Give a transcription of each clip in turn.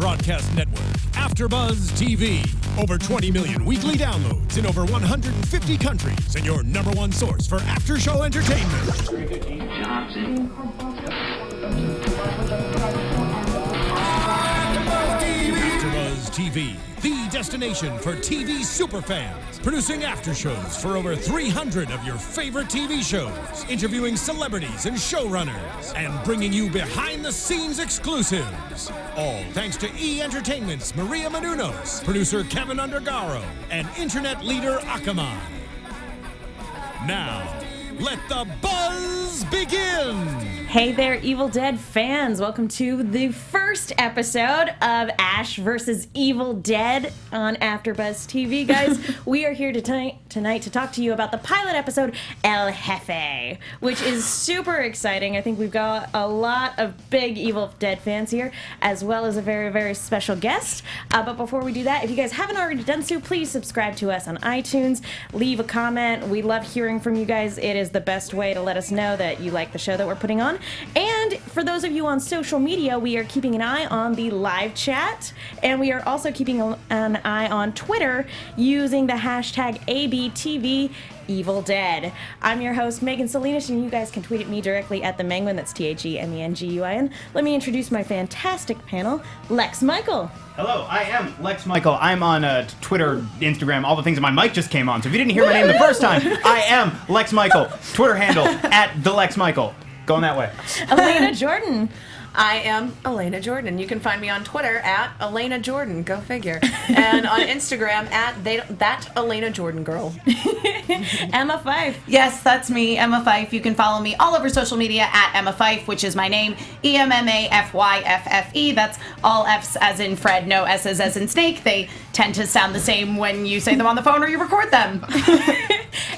broadcast network, AFTERBUZZ TV. Over 20 million weekly downloads in over 150 countries, and your number one source for after-show entertainment. AFTERBUZZ TV, the destination for TV superfans, producing after shows for over 300 of your favorite TV shows, interviewing celebrities and showrunners, and bringing you behind-the-scenes exclusives. All thanks to E! Entertainment's Maria Menounos, producer Kevin Undergaro, and internet leader Akamai. Now, let the buzz begin! Hey there, Evil Dead fans. Welcome to the first episode of Ash vs. Evil Dead on AfterBuzz TV, guys. We are here tonight to talk to you about the pilot episode, El Jefe, which is super exciting. I think we've got a lot of big Evil Dead fans here, as well as a very, very special guest. But before we do that, if you guys haven't already done so, please subscribe to us on iTunes. Leave a comment. We love hearing from you guys. It is the best way to let us know that you like the show that we're putting on. And for those of you on social media, we are keeping an eye on the live chat, and we are also keeping an eye on Twitter using the hashtag ABTVEvilDead. I'm your host, Megan Salinas, and you guys can tweet at me directly at the Menguin. That's TheMenguin. Let me introduce my fantastic panel, Lex Michael. Hello, I am Lex Michael. I'm on Twitter, Instagram, all the things. My mic just came on, so if you didn't hear my name the first time, I am Lex Michael. Twitter handle, @TheLexMichael. Going that way. Elena Jordan. I am Elena Jordan. You can find me on Twitter at Elena Jordan. Go figure. And on Instagram at that Elena Jordan girl. Emma Fyffe. Yes, that's me, Emma Fyffe. You can follow me all over social media at Emma Fyffe, which is my name, EMMAFYFFE. That's all F's as in Fred, no S's as in snake. They tend to sound the same when you say them on the phone or you record them.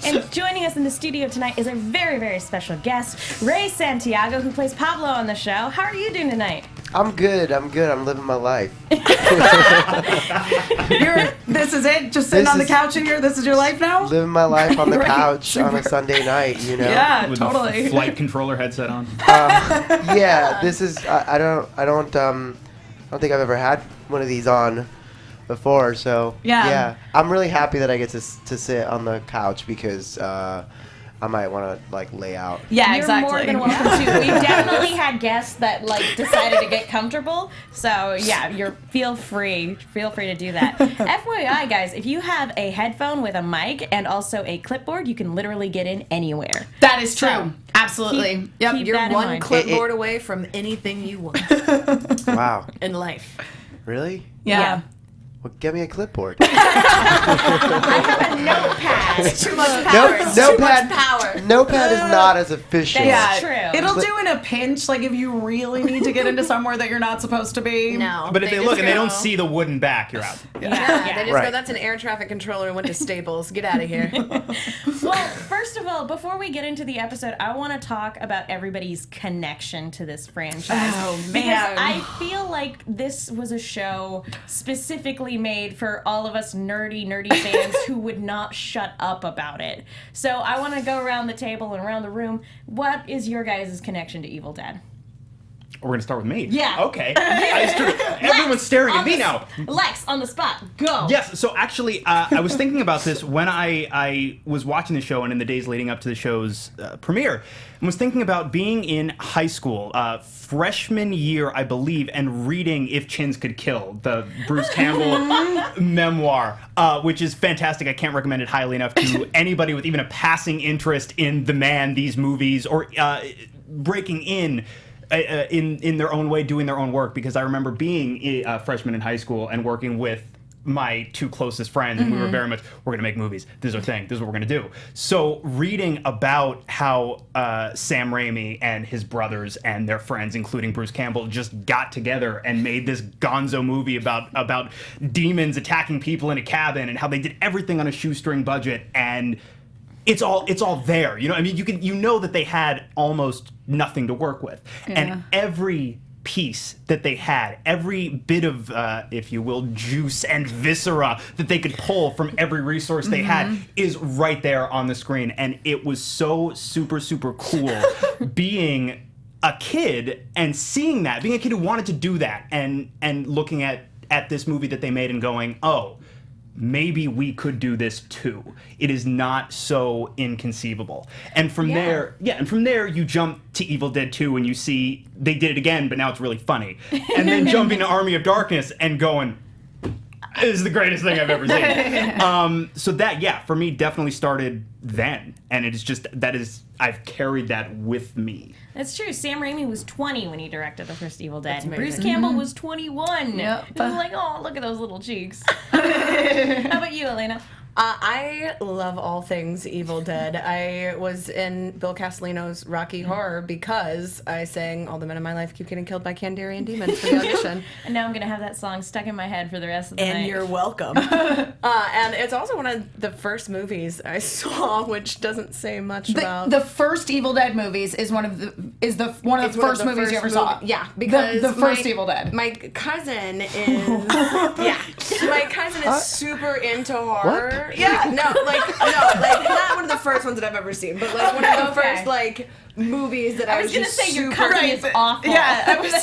And joining us in the studio tonight is a very, very special guest, Ray Santiago, who plays Pablo on the show. How are you doing tonight? I'm good. I'm living my life. This is it? Just sitting on the couch and this is your life now? Living my life on the couch on a Sunday night, you know? Yeah, With totally. the flight controller headset on. Yeah, this is, I don't think I've ever had one of these on before, so yeah. I'm really happy that I get to sit on the couch because I might want to lay out. Yeah, exactly. You're more than welcome to. We've definitely had guests that decided to get comfortable. So yeah, feel free to do that. FYI, guys, if you have a headphone with a mic and also a clipboard, you can literally get in anywhere. That is true. So, absolutely. keep You're that in one mind. clipboard away from anything you want Wow. in life. Really? Yeah. Well, get me a clipboard. I have a notepad. Too much power. Too much power. Notepad is not as efficient. That's true. It'll do in a pinch, if you really need to get into somewhere that you're not supposed to be. No. But if they look and they go- don't see the wooden back, you're out. Yeah, they just Right. go, that's an air traffic controller and went to Staples. Get out of here. Well, first of all, before we get into the episode, I want to talk about everybody's connection to this franchise. Oh, Because man. I feel like this was a show specifically made for all of us nerdy fans who would not shut up about it. So I want to go around the table and around the room. What is your guys' connection to Evil Dead? We're going to start with me. Yeah. Okay. Everyone's staring at me now. Lex, on the spot, go. Yes, so actually, I was thinking about this when I was watching the show and in the days leading up to the show's premiere, and was thinking about being in high school, freshman year, I believe, and reading If Chins Could Kill, the Bruce Campbell memoir, which is fantastic. I can't recommend it highly enough to anybody with even a passing interest in the man, these movies, or breaking in their own way, doing their own work, because I remember being a freshman in high school and working with my two closest friends, and we were very much, we're going to make movies. This is our thing. This is what we're going to do. So reading about how Sam Raimi and his brothers and their friends, including Bruce Campbell, just got together and made this gonzo movie about demons attacking people in a cabin and how they did everything on a shoestring budget, and it's all there. You know, I mean, you know that they had almost nothing to work with, and every piece that they had, every bit of, if you will, juice and viscera that they could pull from every resource they had is right there on the screen. And it was so super, super cool being a kid and seeing that, being a kid who wanted to do that, and looking at this movie that they made and going, oh, maybe we could do this too. It is not so inconceivable. And from there you jump to Evil Dead 2 and you see they did it again, but now it's really funny. And then jumping to Army of Darkness and going, this is the greatest thing I've ever seen. So that, for me, definitely started then. And it is just, I've carried that with me. That's true. Sam Raimi was 20 when he directed the first Evil Dead. That's Bruce amazing. Campbell was 21. Yep. I was like, oh, look at those little cheeks. How about you, Elena? I love all things Evil Dead. I was in Bill Castellino's Rocky Horror because I sang All the Men in My Life Keep Getting Killed by Kandarian Demons for the audition. And now I'm going to have that song stuck in my head for the rest of the night. And you're welcome. And it's also one of the first movies I saw, which doesn't say much about... The first Evil Dead movies is one of the first movies you ever saw. Yeah, because the first Evil Dead. My cousin is my cousin is super into horror. Yeah, no, not one of the first ones that I've ever seen, but like one of the first like movies that I was gonna just say your super cousin is awful. Yeah, I was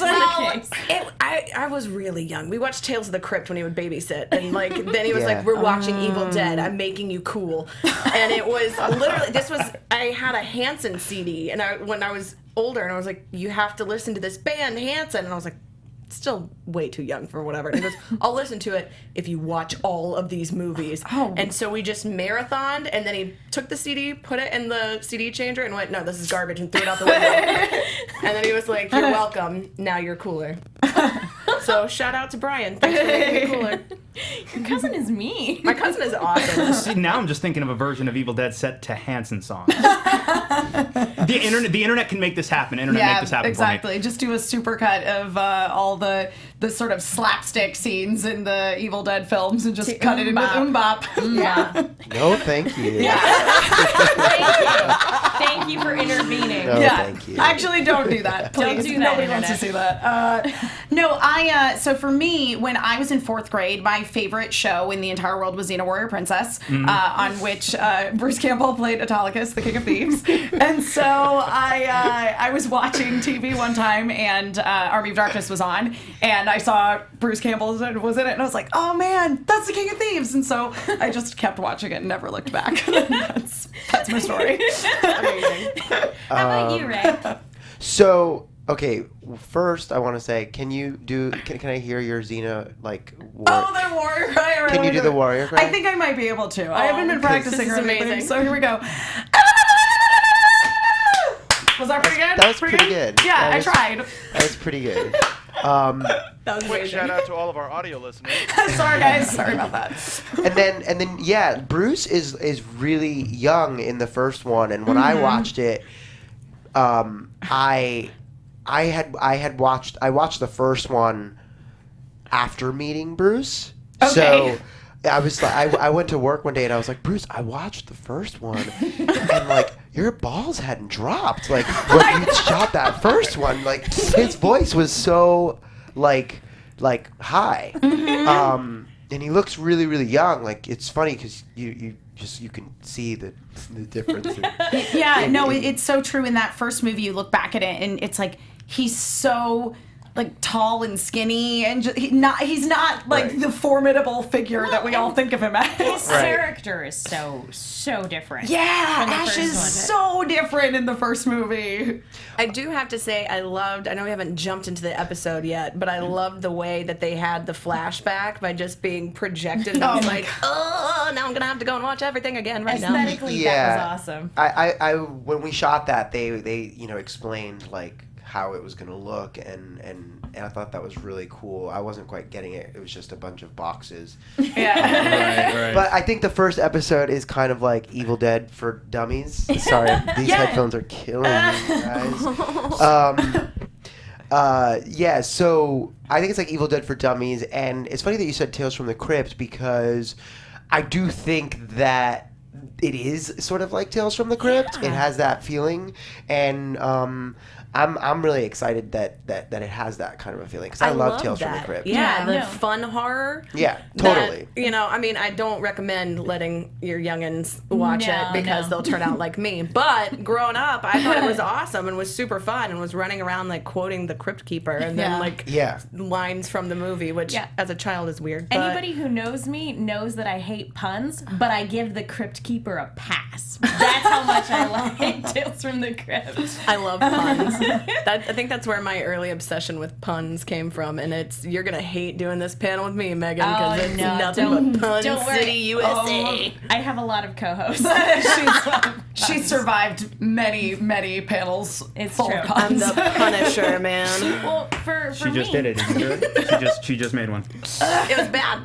I was really young. We watched Tales of the Crypt when he would babysit, and like then he was like, "We're watching Evil Dead. I'm making you cool," and it was literally I had a Hanson CD, and when I was older, and I was like, "You have to listen to this band Hanson," and I was like, still way too young for whatever. And he goes, I'll listen to it if you watch all of these movies. Oh. And so we just marathoned, and then he took the CD, put it in the CD changer, and went, no, this is garbage, and threw it out the window. And then he was like, you're welcome. Now you're cooler. So shout out to Brian. Thanks for making me cooler. Your cousin is me. My cousin is awesome. See, now I'm just thinking of a version of Evil Dead set to Hanson songs. The internet can make this happen. Make this happen exactly. for me. Just do a supercut of all the sort of slapstick scenes in the Evil Dead films and just cut it into Umbop. Yeah. No, thank you. Thank you for intervening. No, thank you. Actually, don't do that. Please. Don't do that, Nobody internet. wants to see that. So for me, when I was in 4th grade, my favorite show in the entire world was Xena Warrior Princess, on which Bruce Campbell played Autolycus, the King of Thieves. And so I was watching TV one time, and Army of Darkness was on, and I saw Bruce Campbell was in it, and I was like, oh man, that's the King of Thieves. And so I just kept watching it and never looked back. That's my story. Amazing. How about you, Ray? So, okay, first I want to say, can I hear your Xena, like, the warrior cry. Can you do the warrior cry? I think I might be able to. I haven't been practicing this or is anything, amazing. so here we go. Was that pretty good? That was pretty good. Yeah, I tried. That was pretty good. That was Quick amazing. shout out to all of our audio listeners. Sorry, guys. Sorry about that. And then yeah, Bruce is really young in the first one, and when I watched it, I watched the first one after meeting Bruce. Okay. So I was like, I went to work one day and I was like, Bruce, I watched the first one, and like your balls hadn't dropped like when you shot that first one. Like his voice was so like high, and he looks really really young. Like it's funny because you can see the difference. It's so true. In that first movie, you look back at it and it's like he's so like tall and skinny, and he's not like the formidable figure that we all think of him as. His character is so different. Yeah, from the Ash first is one. so different in the first movie. I do have to say, I know we haven't jumped into the episode yet, but I loved the way that they had the flashback by just being projected. And I was like, oh, now I'm going to have to go and watch everything again right now. Aesthetically, that was awesome. I when we shot that, they explained like how it was going to look, and I thought that was really cool. I wasn't quite getting it. It was just a bunch of boxes. Yeah. Right. But I think the first episode is kind of like Evil Dead for dummies. Sorry, these headphones are killing me, guys. So I think it's like Evil Dead for dummies, and it's funny that you said Tales from the Crypt, because I do think that it is sort of like Tales from the Crypt. It has that feeling, and I'm really excited that it has that kind of a feeling because I love Tales from the Crypt. Yeah, the fun horror. Yeah, totally. That, I mean, I don't recommend letting your youngins watch it because they'll turn out like me. But growing up, I thought it was awesome and was super fun and was running around like quoting the Crypt Keeper and then like lines from the movie, which as a child is weird. Anybody who knows me knows that I hate puns, but I give the Crypt Keeper a pass. That's how much I like Tales from the Crypt. I love puns. I think that's where my early obsession with puns came from, and you're gonna hate doing this panel with me, Megan, because it's nothing but Pun City, USA. I have a lot of co-hosts. She's survived many panels. It's full true. of puns. I'm the Punisher, man. Well, for She me, just did it. Did you hear it? She just made one. It was bad.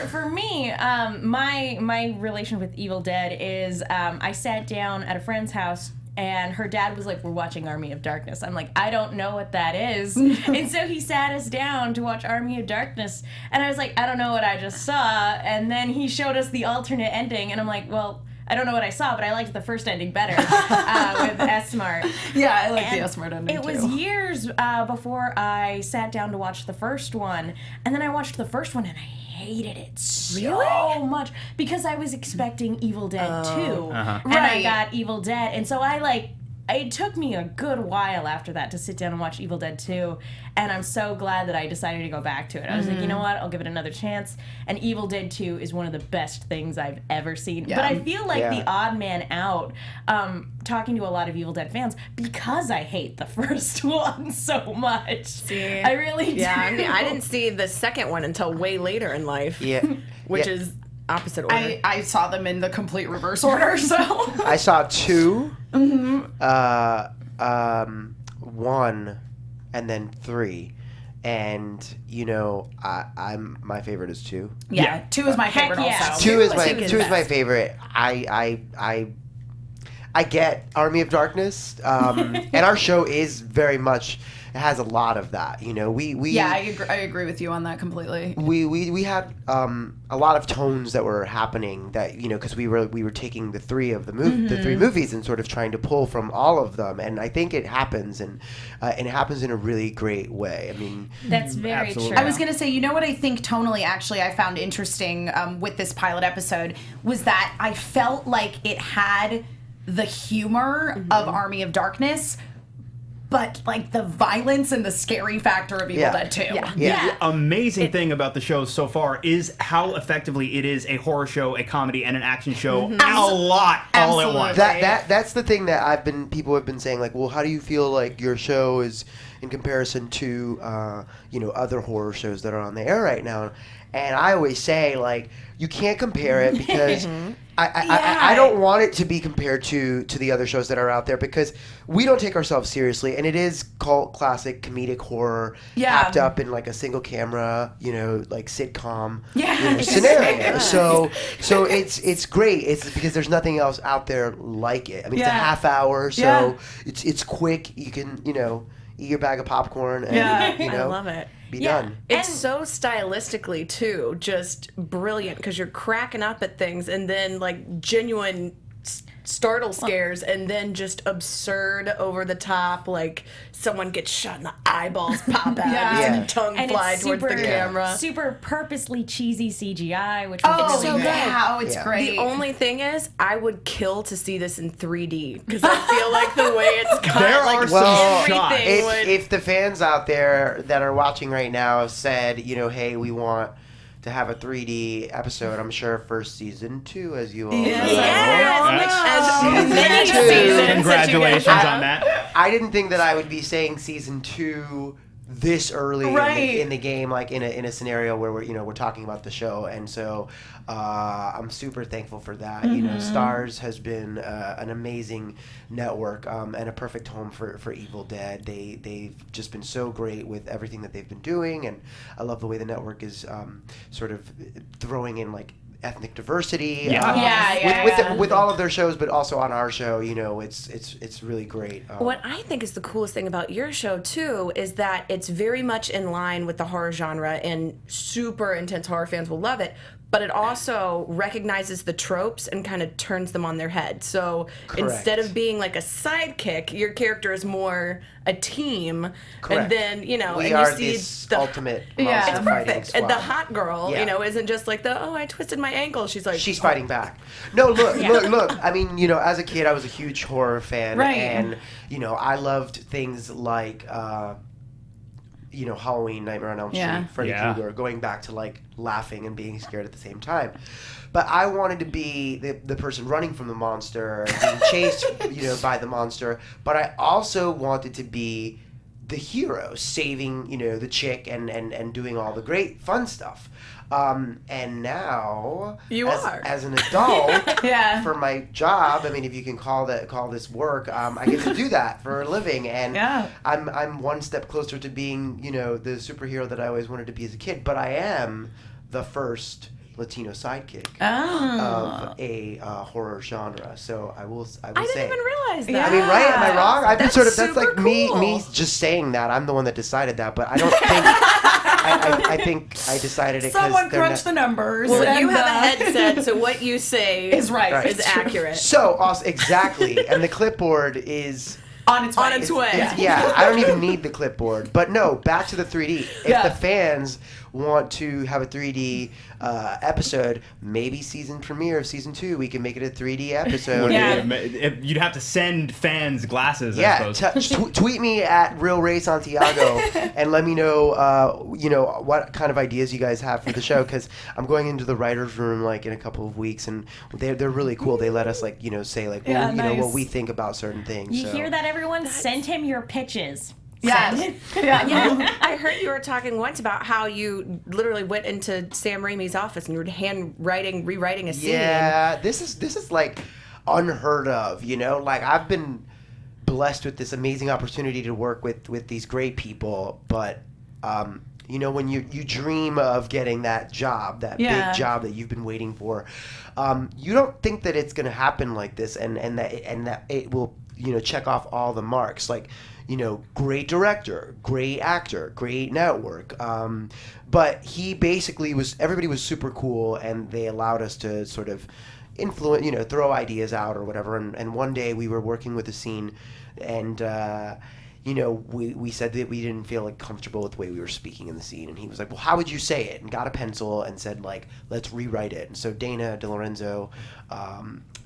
For me, my relation with Evil Dead is I sat down at a friend's house and her dad was like, we're watching Army of Darkness. I'm like, I don't know what that is. And so he sat us down to watch Army of Darkness. And I was like, I don't know what I just saw. And then he showed us the alternate ending. And I'm like, well, I don't know what I saw, but I liked the first ending better with S-Mart. Yeah, I like the S-Mart ending It was years before I sat down to watch the first one. And then I watched the first one and I hated it so much because I was expecting Evil Dead 2 and I got Evil Dead, and so it took me a good while after that to sit down and watch Evil Dead 2, and I'm so glad that I decided to go back to it. I was like, you know what, I'll give it another chance, and Evil Dead 2 is one of the best things I've ever seen. But I feel like the odd man out talking to a lot of Evil Dead fans because I hate the first one so much. See, I really do. Yeah, I mean, I didn't see the second one until way later in life. Yeah. Which is opposite order. I saw them in the complete reverse order, so. I saw 2, 1, and then 3. And I'm my favorite is 2. Yeah, 2 is my favorite also. 2 is my favorite. I get Army of Darkness, and our show is very much. It has a lot of that, I agree with you on that completely. We had a lot of tones that were happening that because we were taking the three movies and sort of trying to pull from all of them, and I think it happens and it happens in a really great way. I mean, that's very true. I was gonna say, what I think tonally actually I found interesting with this pilot episode was that I felt like it had the humor of Army of Darkness, but like the violence and the scary factor of Evil Dead 2. The amazing thing about the show so far is how effectively it is a horror show, a comedy, and an action show all at once. That's the thing that people have been saying, like, well, how do you feel like your show is in comparison to other horror shows that are on the air right now? And I always say, like, you can't compare it because I don't want it to be compared to the other shows that are out there because we don't take ourselves seriously, and it is cult classic comedic horror wrapped up in like a single camera, like sitcom scenario. So it's great. It's because there's nothing else out there like it. I mean, it's a half hour, so it's quick. You can eat your bag of popcorn and I love it. Be done. It's so stylistically too just brilliant because you're cracking up at things and then like genuine startle scares and then just absurd over the top, like someone gets shot and the eyeballs pop out and the tongue fly towards the camera. Super purposely cheesy CGI, which was really good. It's great. The only thing is, I would kill to see this in 3D because I feel like the way it's cut, there are some shots. If the fans out there that are watching right now said, hey, we want to have a 3D episode, I'm sure for season 2, as you all know. Congratulations on that. I didn't think that I would be saying season 2 this early in the game, like in a scenario where we're talking about the show, and so I'm super thankful for that. Starz has been an amazing network and a perfect home for Evil Dead. They've just been so great with everything that they've been doing, and I love the way the network is sort of throwing in like ethnic diversity with all of their shows, but also on our show, it's really great. What I think is the coolest thing about your show too is that it's very much in line with the horror genre, and super intense horror fans will love it. but it also recognizes the tropes and kind of turns them on their head. So instead of being like a sidekick, your character is more a team. Correct. And then, you know, we and are you see this the ultimate it's monster fighting perfect. squad. And the hot girl, Yeah. you know, isn't just like I twisted my ankle. She's like, she's fighting back. No, look. I mean, you know, as a kid, I was a huge horror fan, and you know, I loved things like, you know, Halloween, Nightmare on Elm Street, Freddy Krueger, going back to like laughing and being scared at the same time. But I wanted to be the person running from the monster, being chased, you know, by the monster. But I also wanted to be the hero, saving, you know, the chick and doing all the great fun stuff. And now, as an adult, for my job, I mean, if you can call this work, I get to do that for a living, and I'm one step closer to being, you know, the superhero that I always wanted to be as a kid. But I am the first Latino sidekick of a horror genre. So I will say. I didn't even realize that. I mean, right? Am I wrong? I've been that's like cool. me just saying that. I'm the one that decided that, but I don't think. I think I decided it because someone crunched the numbers. Well, you have a headset, so what you say is right. Is accurate. So also, exactly, and the clipboard is on its way. On its way. Yeah, I don't even need the clipboard. But no, back to the 3D. If the fans want to have a 3D episode, maybe season premiere of season 2, we can make it a 3D episode. You'd have to send fans glasses, I suppose. Tweet me at Real Ray Santiago and let me know, you know, what kind of ideas you guys have for the show, because I'm going into the writer's room like in a couple of weeks, and they're really cool. They let us like, you know, say like, well, you know, what we think about certain things. You hear that, everyone? Send him your pitches. Yes. I heard you were talking once about how you literally went into Sam Raimi's office and you were rewriting a scene. Yeah, this is like unheard of, you know? Like, I've been blessed with this amazing opportunity to work with these great people, but you know, when you dream of getting that job, that big job that you've been waiting for, you don't think that it's going to happen like this, and that it will, you know, check off all the marks. Like, you know, great director, great actor, great network. But he basically everybody was super cool, and they allowed us to sort of influence, you know, throw ideas out or whatever. And one day we were working with a scene, and you know, we said that we didn't feel like comfortable with the way we were speaking in the scene, and he was like, well, how would you say it? And got a pencil and said, like, let's rewrite it. And so Dana Delorenzo,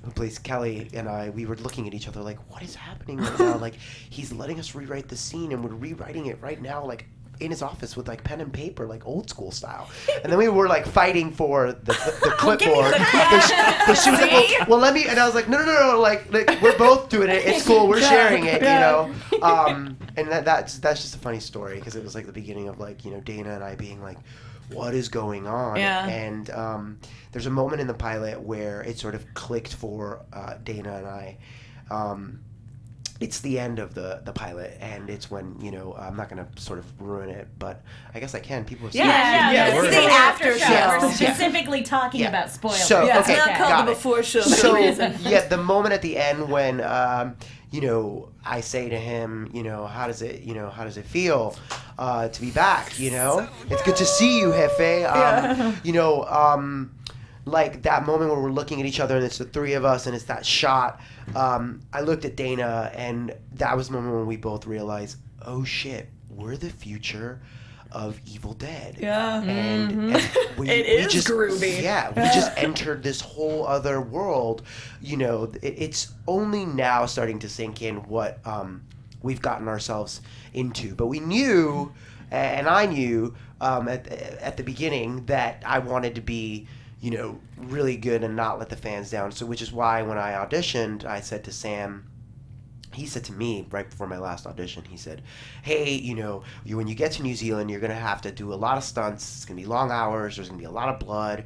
who plays Kelly, and I, we were looking at each other like, what is happening right now? Like, he's letting us rewrite the scene, and we're rewriting it right now, like, in his office with like pen and paper, like old school style. And then we were like fighting for the clipboard. She was like, well, let me, and I was like, no, like we're both doing it. It's cool. We're sharing it, you know. And that's just a funny story, because it was like the beginning of like, you know, Dana and I being like, what is going on? Yeah. And there's a moment in the pilot where it sort of clicked for Dana and I. It's the end of the pilot, and it's when, you know, I'm not going to sort of ruin it, but I guess I can. People have seen it. It's the after show. Yeah. We're specifically talking about spoilers. So, okay, it's not called the before show. So, yeah, the moment at the end when, you know, I say to him, you know, how does it feel to be back, you know? It's good to see you, Jefe. You know, like that moment where we're looking at each other and it's the three of us and it's that shot. I looked at Dana, and that was the moment when we both realized, oh shit, we're the future of Evil Dead. Yeah. And we is just, groovy. Yeah, we just entered this whole other world. You know, it's only now starting to sink in what we've gotten ourselves into. But we knew, and I knew at the beginning, that I wanted to be, you know, really good and not let the fans down. So, which is why when I auditioned, I said to Sam, he said to me right before my last audition, he said, hey, you know, when you get to New Zealand, you're going to have to do a lot of stunts. It's going to be long hours. There's going to be a lot of blood.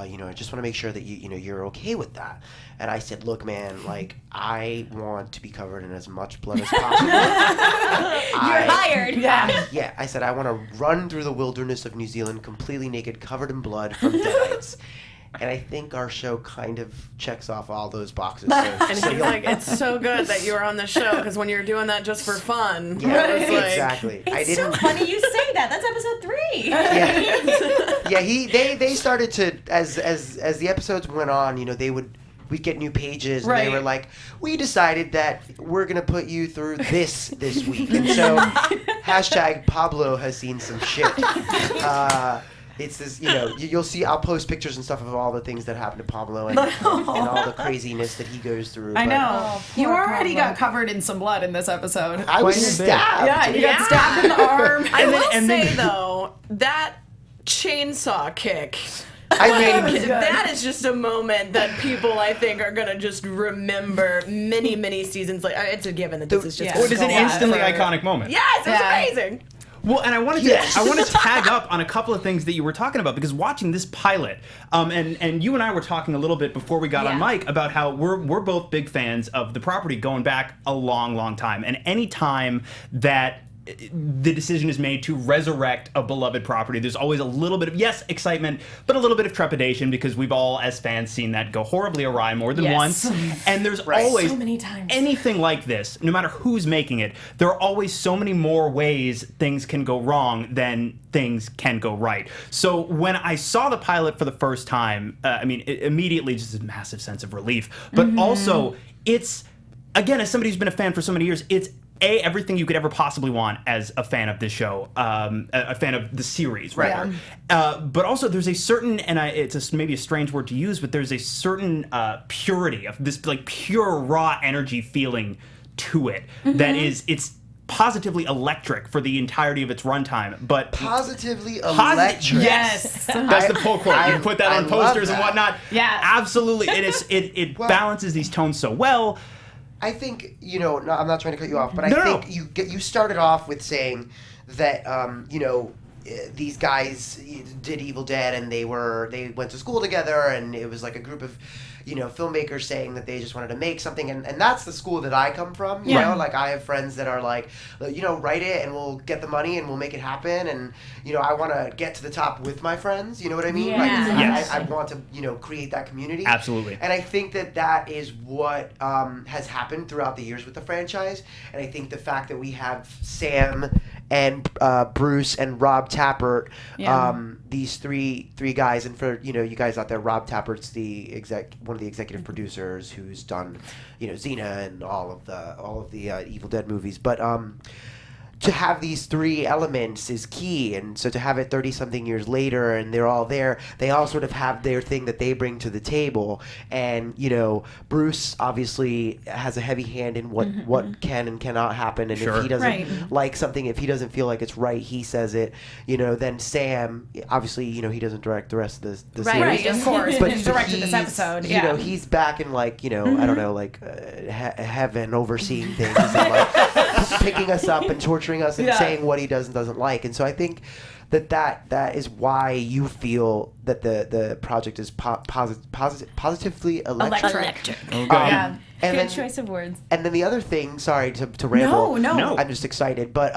You know, I just want to make sure that you know, you're okay with that. And I said, look, man, like, I want to be covered in as much blood as possible. You're hired. Yeah, I said, I want to run through the wilderness of New Zealand completely naked, covered in blood from deadites. And I think our show kind of checks off all those boxes. And he's like, it's so good that you were on the show, because when you're doing that just for fun. Yeah, it was like, exactly. It's so funny you say that. That's episode 3. Yeah, they started to, as the episodes went on, we'd get new pages, and they were like, we decided that we're going to put you through this week. And so, hashtag Pablo has seen some shit. It's this, you'll see, I'll post pictures and stuff of all the things that happen to Pablo and all the craziness that he goes through. I know. You already got covered in some blood in this episode. I was stabbed. Yeah, you got stabbed in the arm. I will say, though, that chainsaw kick... that is just a moment that people, I think, are going to just remember many, many seasons later. It's a given that this is just... It is an instantly iconic moment. Yes, it was amazing. Well, and I wanted to tag up on a couple of things that you were talking about, because watching this pilot, and you and I were talking a little bit before we got on mic about how we're both big fans of the property going back a long, long time. And any time that the decision is made to resurrect a beloved property, there's always a little bit of, excitement, but a little bit of trepidation, because we've all, as fans, seen that go horribly awry more than once. And there's always, so many times, anything like this, no matter who's making it, there are always so many more ways things can go wrong than things can go right. So when I saw the pilot for the first time, immediately just a massive sense of relief. But also, it's, again, as somebody who's been a fan for so many years, it's everything you could ever possibly want as a fan of this show, a fan of the series, rather. But also, there's a certain, and it's maybe a strange word to use, but there's a certain purity of this, like, pure raw energy feeling to it that it's positively electric for the entirety of its runtime. But positively electric. Yes, that's the pull quote. You can put that on posters and whatnot. Yeah, absolutely. It balances these tones so well. I think, I'm not trying to cut you off, but I think you started off with saying that, these guys did Evil Dead, and they went to school together, and it was like a group of, filmmakers saying that they just wanted to make something, and that's the school that I come from, you know? Like, I have friends that are like, write it, and we'll get the money, and we'll make it happen, and, I want to get to the top with my friends, you know what I mean? Yeah. Like, I want to, create that community. Absolutely. And I think that is what has happened throughout the years with the franchise, and I think the fact that we have Sam and Bruce and Rob Tapert, these three guys, and for you guys out there, Rob Tapert's one of the executive producers who's done Xena and all of the Evil Dead movies, but to have these three elements is key, and so to have it 30-something years later, and they're all there, they all sort of have their thing that they bring to the table, and Bruce obviously has a heavy hand in what can and cannot happen, and if he doesn't like something, if he doesn't feel like it's right, he says it. Then Sam, obviously, he doesn't direct the rest of the series, right, of course, but he directed this episode. He's back in I don't know, heaven, overseeing things, and picking us up and torturing us and saying what he does and doesn't like. And so I think that is why you feel that the project is positively electric. And good then, choice of words. And then the other thing, sorry to ramble. No. I'm just excited, but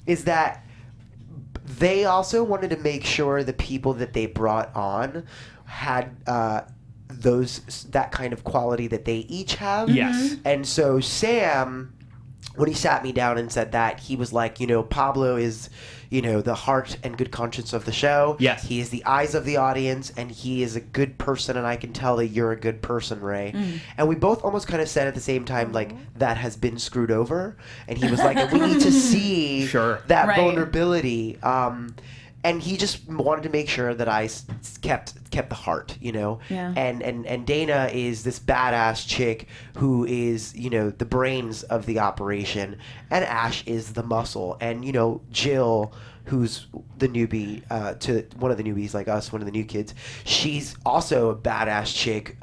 is that they also wanted to make sure the people that they brought on had that kind of quality that they each have. Yes. And so Sam, when he sat me down and said that, he was like, Pablo is, the heart and good conscience of the show. Yes. He is the eyes of the audience, and he is a good person, and I can tell that you're a good person, Ray. And we both almost kind of said at the same time, like, that has been screwed over. And he was like, and we need to see that vulnerability. And he just wanted to make sure that I kept the heart, Yeah. And Dana is this badass chick who is, the brains of the operation, and Ash is the muscle, and Jill, who's the newbie to one of the newbies like us, one of the new kids. She's also a badass chick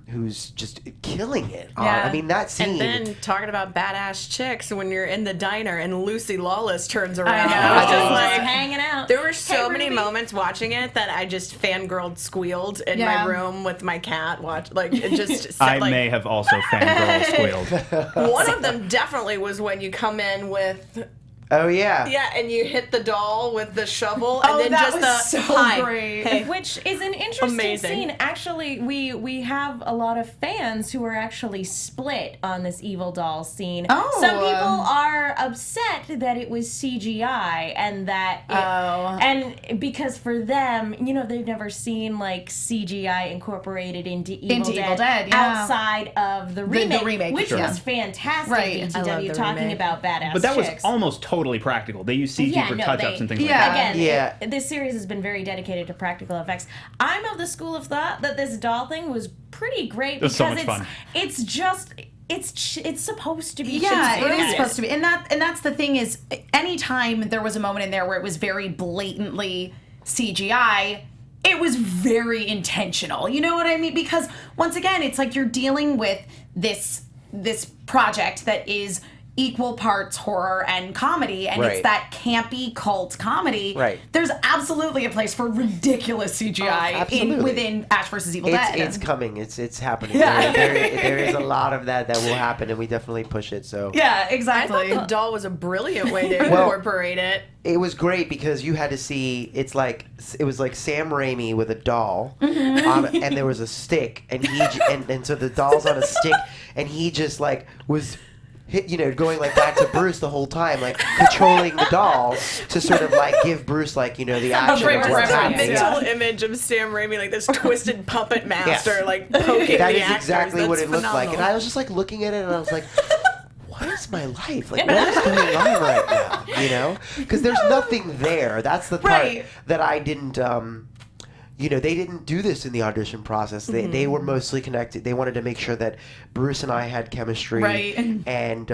who's just killing it. I mean, that scene. And then talking about badass chicks, when you're in the diner and Lucy Lawless turns around, I know. just hanging out. There were so many moments watching it that I just fangirled, squealed in my room with my cat. It just. I may have also fangirl squealed. One of them definitely was when you come in with Oh yeah. Yeah, and you hit the doll with the shovel, Oh, and then that just was the so hi. great. Hey. Which is an interesting Amazing. scene. Actually, we have a lot of fans who are actually split on this evil doll scene. Oh. Some people are upset that it was CGI and that and because for them, you know, they've never seen like CGI incorporated into Evil Dead, yeah. outside of the remake, the remake, which sure. was fantastic. Right. I love BTW the talking remake. about badass But that was chicks. almost totally practical. They used CG for touch-ups and things like yeah. that. Again, Yeah. this series has been very dedicated to practical effects. I'm of the school of thought that this doll thing was pretty great was so because much fun. it's just it's supposed to be. Yeah, children's it is movies. supposed to be, and that's the thing is, anytime there was a moment in there where it was very blatantly CGI, it was very intentional. You know what I mean? Because once again, it's like you're dealing with this project that is equal parts horror and comedy, and it's Right. that campy cult comedy. Right. There's absolutely a place for ridiculous CGI absolutely. within Ash vs. Evil Dead. It's coming. It's happening. Yeah. There is a lot of that will happen, and we definitely push it. So Yeah, I exactly. thought the doll was a brilliant way to Well- incorporate it. it was great because you had to see. It was like Sam Raimi with a doll, and there was a stick, and and so the doll's on a stick, and he just like was. Going like back to Bruce the whole time, like controlling the doll to sort of like give Bruce like the action frame of of what's reference, happening. Mental image of Sam Raimi, like this twisted puppet master, like poking That the is actors. exactly what That's it looked like, and phenomenal. I was just like looking at it, and I was like, "What is my life? Like, what is going on right now?" Because there's nothing there. That's the part Right. that I didn't. They didn't do this in the audition process. They were mostly connected. They wanted to make sure that Bruce and I had chemistry, Right. and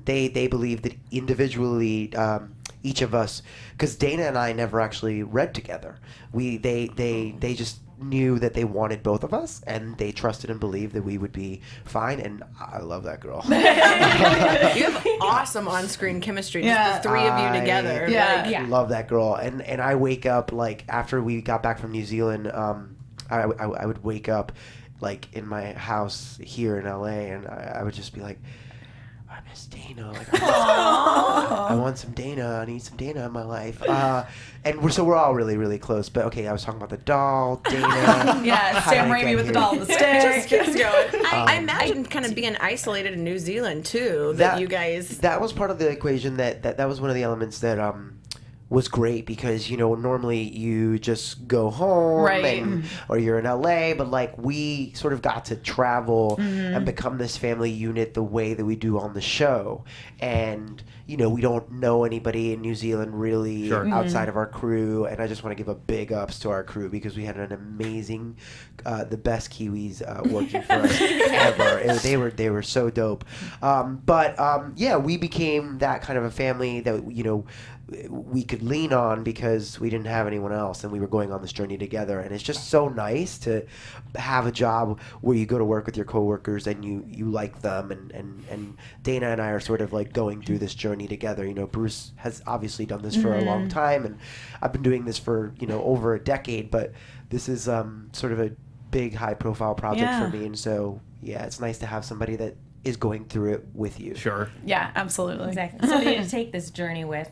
they believed that individually, each of us, because Dana and I never actually read together. They just knew that they wanted both of us, and they trusted and believed that we would be fine. And I love that girl. You have awesome on-screen chemistry, just Yeah. the three of you together. Yeah. Like, Yeah. Love that girl. And I wake up like after we got back from New Zealand. I would wake up like in my house here in LA, and I would just be like, I miss Dana. Like, I want some Dana. I need some Dana in my life. And we're all really, really close. But okay, I was talking about the doll, Dana. Yeah, How did Sam I Raimi get with the here? doll on the stick. just keeps going. I imagine kind of being isolated in New Zealand too. That you guys. That was part of the equation. That was one of the elements that was great because normally you just go home Right. or you're in LA, but like we sort of got to travel and become this family unit the way that we do on the show. And we don't know anybody in New Zealand really outside of our crew, and I just want to give a big ups to our crew because we had an amazing, the best Kiwis working for us ever. They were so dope. But we became that kind of a family that we could lean on because we didn't have anyone else, and we were going on this journey together. And it's just so nice to have a job where you go to work with your coworkers and you like them, and Dana and I are sort of like going through this journey together. Bruce has obviously done this for a long time, and I've been doing this for over a decade, but this is sort of a big high profile project for me, and so it's nice to have somebody that is going through it with you. Sure. Yeah, absolutely. Exactly. Somebody to take this journey with.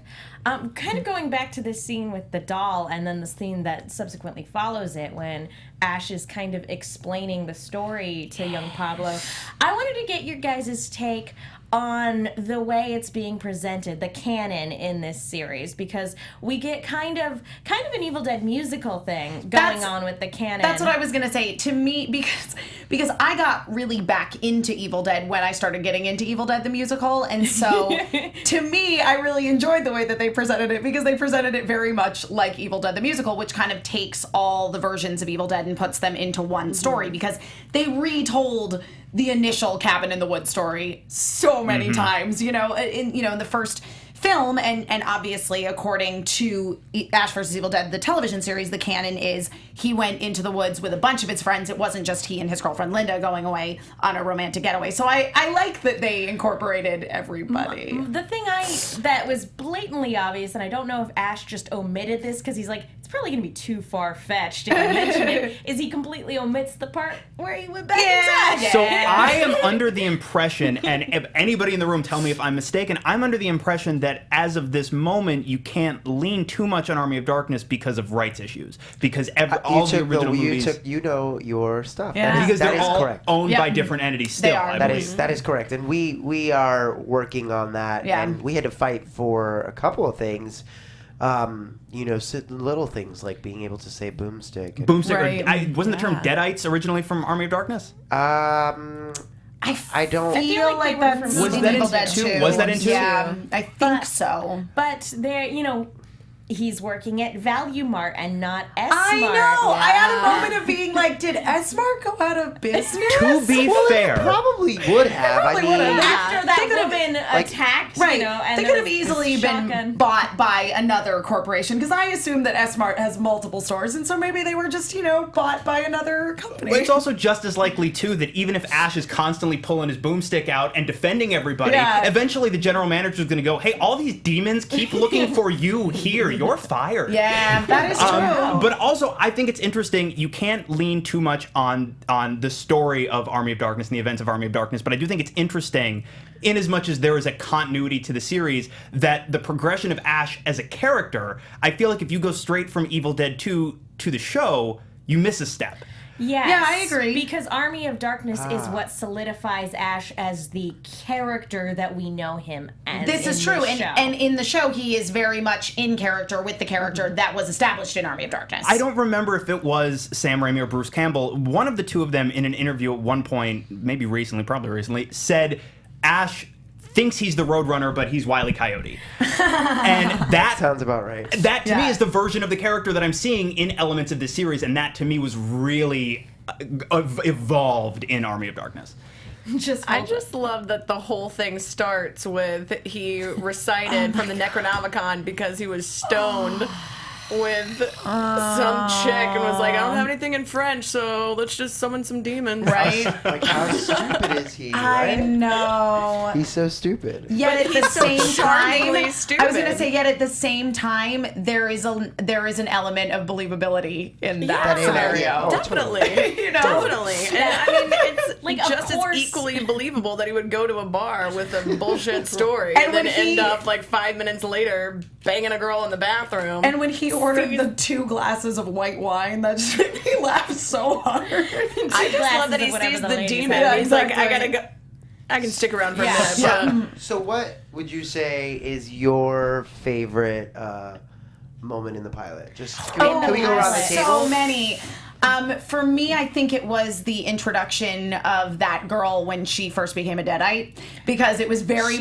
Kind of going back to this scene with the doll and then the scene that subsequently follows it when Ash is kind of explaining the story to young Pablo. I wanted to get your guys' take on the way it's being presented, the canon in this series, because we get kind of an Evil Dead musical thing going on with the canon. That's what I was gonna say. To me, because I got really back into Evil Dead when I started getting into Evil Dead the musical, and so to me, I really enjoyed the way that they presented it because they presented it very much like Evil Dead the musical, which kind of takes all the versions of Evil Dead and puts them into one story because they retold the initial Cabin in the Woods story so many times, in the first film, and obviously according to Ash vs. Evil Dead, the television series, the canon is he went into the woods with a bunch of his friends. It wasn't just he and his girlfriend Linda going away on a romantic getaway. So I like that they incorporated everybody. The thing that was blatantly obvious, and I don't know if Ash just omitted this because he's like, it's probably going to be too far-fetched if I mention it, is he completely omits the part where he went back in time. So I am under the impression, and if anybody in the room tell me if I'm mistaken, I'm under the impression that as of this moment, you can't lean too much on Army of Darkness because of rights issues. Because all the original movies... You know your stuff. Yeah. Because that they're is all correct. owned by different entities still, They are. I That believe. is correct, and we are working on that, and we had to fight for a couple of things. Little things like being able to say boomstick. Boomstick. Right. Wasn't the term Deadites originally from Army of Darkness? I don't. I feel like that's Was that Evil in Dead two? 2. Was that in 2? Yeah, I think so. But there, he's working at Value Mart and not S Mart. I know. I had a moment of being like, did S-Mart go out of business? To be fair. Probably would have. probably would have. After that They could have woman attacked, Right. and they there could have was easily this been shotgun. bought by another corporation because I assume that S-Mart has multiple stores, and so maybe they were just, bought by another company. But it's also just as likely, too, that even if Ash is constantly pulling his boomstick out and defending everybody, eventually the general manager is going to go, hey, all these demons keep looking for you here. You're fired. Yeah, that is true. But also, I think it's interesting. You can't lean too much on the story of Army of Darkness and the events of Army of Darkness, but I do think it's interesting, in as much as there is a continuity to the series, that the progression of Ash as a character, I feel like if you go straight from Evil Dead 2 to the show, you miss a step. Yes. Yeah, I agree. Because Army of Darkness is what solidifies Ash as the character that we know him as. This is true, show. and in the show, he is very much in character with the character that was established in Army of Darkness. I don't remember if it was Sam Raimi or Bruce Campbell. One of the two of them, in an interview at one point, maybe recently, probably recently, said Ash thinks he's the Roadrunner, but he's Wile E. Coyote. And that sounds about right. That to me is the version of the character that I'm seeing in elements of this series, and that to me was really evolved in Army of Darkness. I just love that the whole thing starts with he recited from the Necronomicon because he was stoned with some chick and was like, I don't have anything in French, so let's just summon some demons. Right? Like, how stupid is he? I Right? know. He's so stupid. Yet at the same time, charmingly I was stupid. gonna say, yet at the same time, there is an element of believability in that Yeah. scenario. Yeah. Oh, Definitely. Totally. And I mean, it's Like, of just as course. equally believable that he would go to a bar with a bullshit story And and when then he- end up like 5 minutes later banging a girl in the bathroom. And when he ordered the 2 glasses of white wine, that just made me laugh so hard. I just love that he whatever sees the the ladies demon. have. He's like, I Exactly. gotta go. I can stick around for a Yeah. minute. But So what would you say is your favorite moment in the pilot? Just can we go around the table? So many. For me, I think it was the introduction of that girl when she first became a Deadite, because it was very,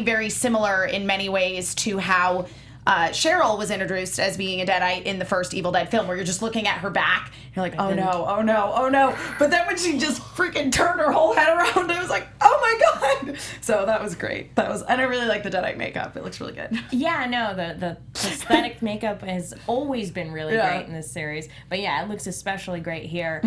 very similar in many ways to how Cheryl was introduced as being a Deadite in the first Evil Dead film, where you're just looking at her back, you're like, oh no, oh no, oh no. But then when she just freaking turned her whole head around, I was like, oh my god. So that was great. And I really like the Deadite makeup. It looks really good. Yeah, no, the aesthetic makeup has always been really great in this series. But yeah, it looks especially great here.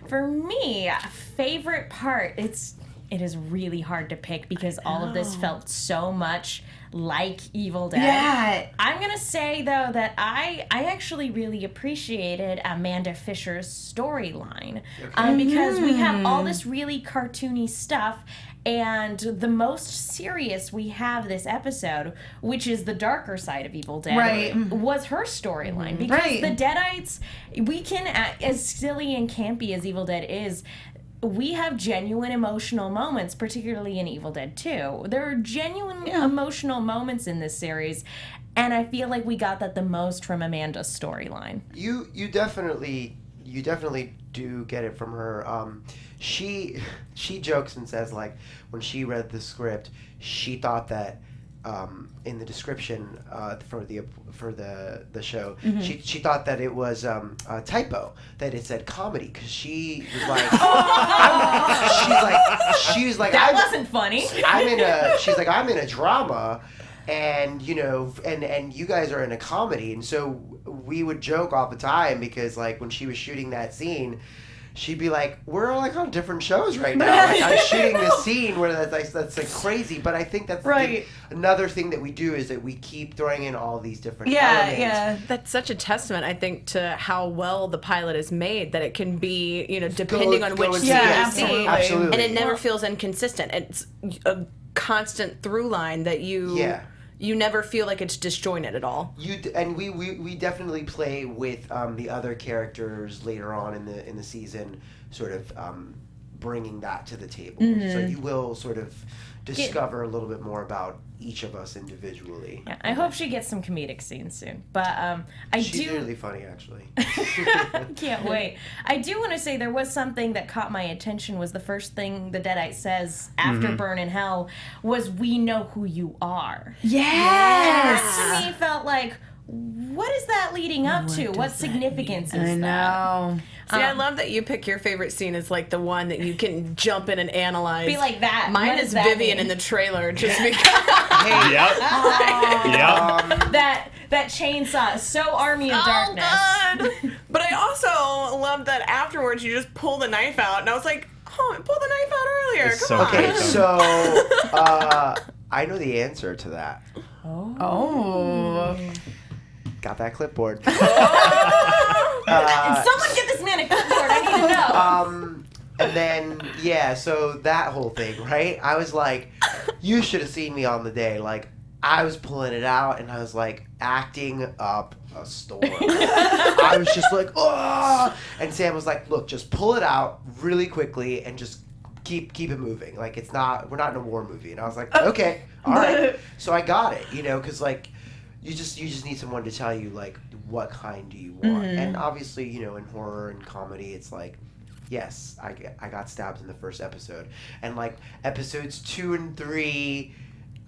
For me, favorite part, it is really hard to pick because all of this felt so much like Evil Dead. Yeah. I'm gonna say though that I actually really appreciated Amanda Fisher's storyline because we have all this really cartoony stuff, and the most serious we have this episode, which is the darker side of Evil Dead, was her storyline because the Deadites, we can, as silly and campy as Evil Dead is, we have genuine emotional moments, particularly in Evil Dead 2. There are genuine emotional moments in this series, and I feel like we got that the most from Amanda's storyline. You definitely do get it from her. She jokes and says, like, when she read the script, she thought that in the description for the show, she thought that it was a typo, that it said comedy, because she was like, she's like That wasn't funny. she's like, I'm in a drama, and and you guys are in a comedy, and so we would joke all the time because, like, when she was shooting that scene, she'd be like, we're like on different shows right now. Like, I'm shooting this scene where that's like crazy. But I think that's another thing that we do is that we keep throwing in all these different elements. Yeah. That's such a testament, I think, to how well the pilot is made, that it can be, depending on which scene you see. Absolutely. And it never feels inconsistent. It's a constant through line that you never feel like it's disjointed at all. We definitely play with the other characters later on in the season, sort of bringing that to the table. Mm-hmm. So you will sort of discover a little bit more about each of us individually. Yeah, I hope she gets some comedic scenes soon. But she's really funny, actually. Can't wait. I do want to say there was something that caught my attention. Was the first thing the Deadite says after Burn in Hell was, "We know who you are." Yes. That to me felt like, what is that leading up to? What significance is that? I know. See, I love that you pick your favorite scene as like the one that you can jump in and analyze. Be like that. Mine what is Vivian in the trailer, just because. That chainsaw is so Army of Darkness. God. But I also love that afterwards you just pull the knife out, and I was like, oh, I pulled the knife out earlier. Come on. Okay, so I know the answer to that. Oh. Got that clipboard. Someone get this man a clipboard. I need to know. And then, so that whole thing, right? I was like, you should have seen me on the day. Like, I was pulling it out, and I was, like, acting up a storm. I was just like, oh! And Sam was like, look, just pull it out really quickly and just keep it moving. Like, we're not in a war movie. And I was like, okay, all right. So I got it, because, like, you just need someone to tell you, like, what kind do you want. And obviously, in horror and comedy, it's like, yes, I got stabbed in the first episode. And, like, episodes 2 and 3,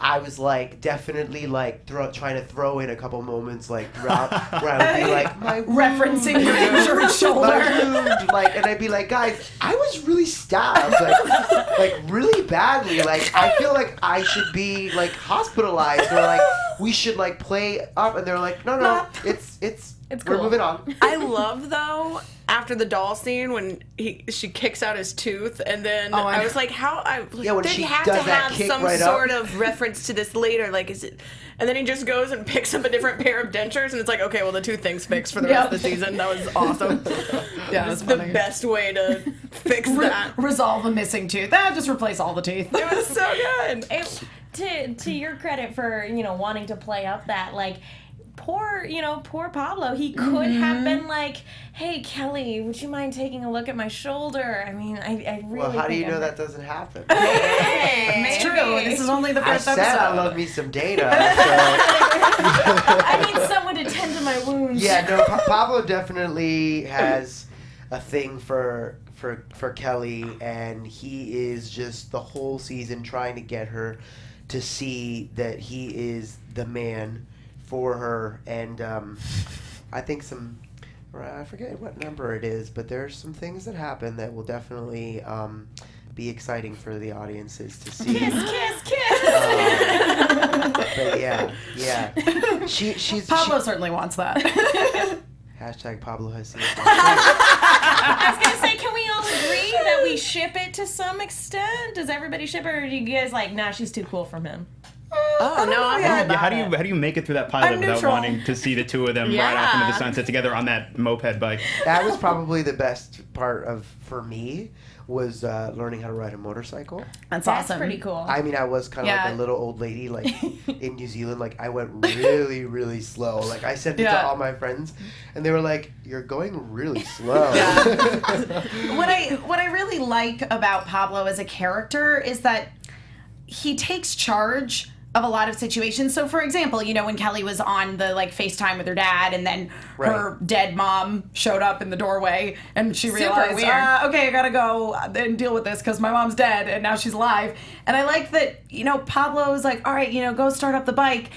I was, like, definitely, like, trying to throw in a couple moments, like, throughout, where I would be like, my wound, referencing your injured shoulder. My wound, like, and I'd be like, guys, I was really stabbed, like really badly. Like, I feel like I should be, like, hospitalized, or, like, we should, like, play up. And they're like, no, it's cool. We're moving on. I love, though, after the doll scene when she kicks out his tooth, and then I was like, when they she have does to that have kick some right sort up. of reference to this later. Like, is it? And then he just goes and picks up a different pair of dentures, and it's like, okay, well, the tooth thing's fixed for the rest of the season. That was awesome. Yeah, it was the best way to fix that. Resolve a missing tooth. Just replace all the teeth. It was so good. To your credit for wanting to play up that, like, poor Pablo, he could have been like, hey, Kelly, would you mind taking a look at my shoulder? I mean, I really Well, how do you know that doesn't happen? It's true. This is only the first episode. I said I love me some data. So. I need someone to tend to my wounds. Yeah, no, Pablo definitely has a thing for Kelly, and he is just the whole season trying to get her to see that he is the man for her. And I think I forget what number it is, but there's some things that happen that will definitely be exciting for the audiences to see. Kiss. But yeah. Pablo certainly wants that. Hashtag Pablo has seen. I was gonna say, can we all agree that we ship it to some extent? Does everybody ship it, or are you guys like, nah, she's too cool for him? Oh no! How do you make it through that pilot without wanting to see the two of them ride off into the sunset together on that moped bike? That was probably the best part for me, was learning how to ride a motorcycle. That's awesome. Pretty cool. I mean, I was kind of like a little old lady, like in New Zealand. Like, I went really, really slow. Like, I sent it to all my friends, and they were like, "You're going really slow." What I really like about Pablo as a character is that he takes charge of a lot of situations. So, for example, when Kelly was on the, like, FaceTime with her dad, and then her dead mom showed up in the doorway, and she realized, okay, I gotta go and deal with this because my mom's dead, and now she's alive. And I like that, Pablo is like, all right, go start up the bike,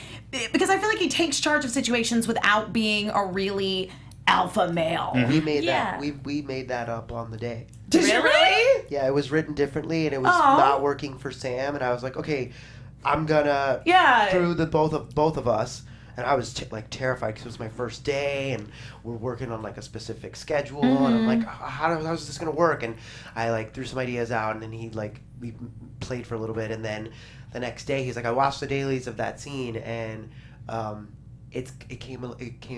because I feel like he takes charge of situations without being a really alpha male. We made that. We made that up on the day. Did you really? Yeah, it was written differently, and it was not working for Sam, and I was like, okay, I'm gonna through the both of us, and I was terrified because it was my first day, and we're working on like a specific schedule, and I'm like, how's this gonna work? And I like threw some ideas out, and then we played for a little bit, and then the next day he's like, I watched the dailies of that scene, and it came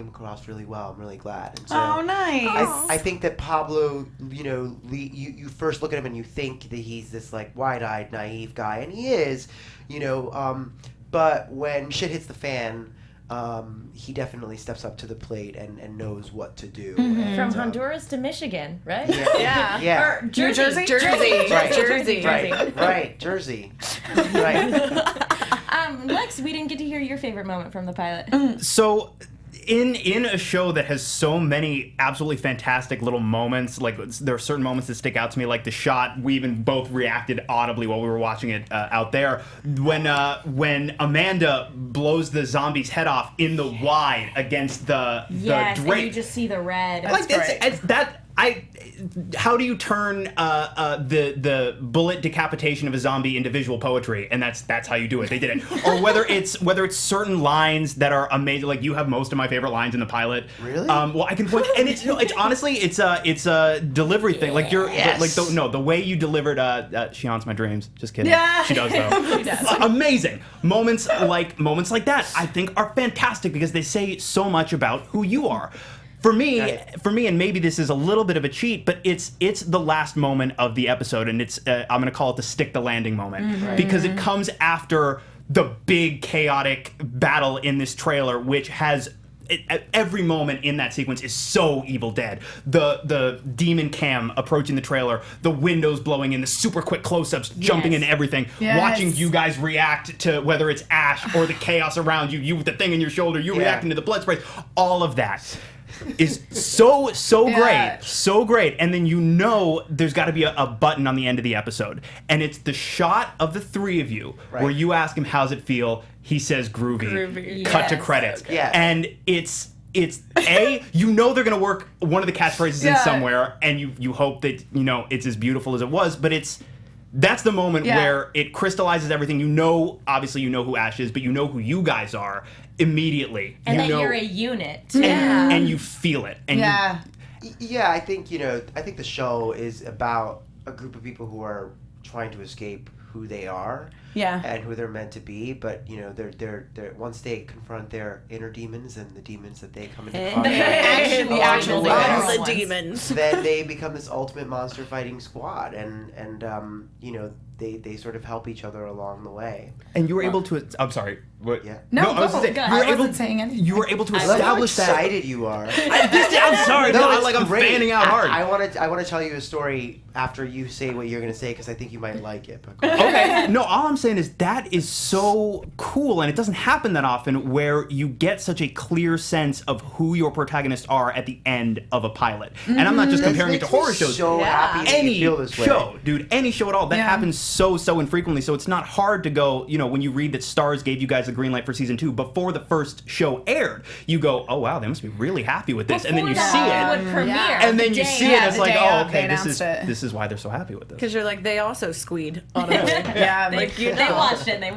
across really well. I'm really glad. And so Oh, nice. I think that Pablo, you first look at him and you think that he's this like wide-eyed, naive guy, and he is, but when shit hits the fan, he definitely steps up to the plate and knows what to do. And, From Honduras to Michigan, right? Yeah. Or Jersey. Right. Jersey. Right, Jersey. Right. Lex, we didn't get to hear your favorite moment from the pilot. So, in a show that has so many absolutely fantastic little moments, like there are certain moments that stick out to me, like the shot, we even both reacted audibly while we were watching it out there, when Amanda blows the zombie's head off in the wide against the Yes, drape. and you just see the red. How do you turn the bullet decapitation of a zombie into visual poetry? And that's how you do it. They did it. Or whether it's certain lines that are amazing. Like you have most of my favorite lines in the pilot. Really? Well, I can point, and it's honestly it's a delivery thing. Like the way you delivered "She Haunts My Dreams." Just kidding. Yeah. She does though. She does. Amazing moments like that. I think are fantastic because they say so much about who you are. For me, and maybe this is a little bit of a cheat, but it's the last moment of the episode, and it's I'm going to call it the stick the landing moment because it comes after the big chaotic battle in this trailer, which has every moment in that sequence is so Evil Dead. The demon cam approaching the trailer, the windows blowing in, the super quick close-ups, jumping into everything, watching you guys react to whether it's Ash or the chaos around you, you with the thing in your shoulder, you reacting to the blood sprays, all of that is so great. And then there's got to be a button on the end of the episode, and it's the shot of the three of you where you ask him how's it feel, he says groovy. Cut to credits. And it's they're gonna work one of the catchphrases in somewhere, and you hope that it's as beautiful as it was, but that's the moment where it crystallizes everything. Obviously you know who Ash is, but you know who you guys are immediately. And you're a unit. And you feel it. And I think the show is about a group of people who are trying to escape who they are. And who they're meant to be, but they're once they confront their inner demons and the demons that they come into contact the demons, then they become this ultimate monster fighting squad, and they sort of help each other along the way. And you were able to. I'm sorry. What? Yeah. No, I wasn't saying anything. You were able to establish how excited you are. I'm sorry. I'm great. fanning out hard. I want to tell you a story after you say what you're going to say because I think you might like it. Okay. No, all I'm saying is that is so cool, and it doesn't happen that often where you get such a clear sense of who your protagonists are at the end of a pilot. And I'm not just comparing it to horror shows. So happy that you feel this way. Show, dude, any show at all, that happens so infrequently. So it's not hard to go, when you read that Starz gave you guys the green light for season 2 before the first show aired, you go, oh wow, they must be really happy with this. And then you see it. Would premiere And then you see it, it's like, oh, okay, this is why they're so happy with this. Because you're like, they also squeed on it. They watched it and they were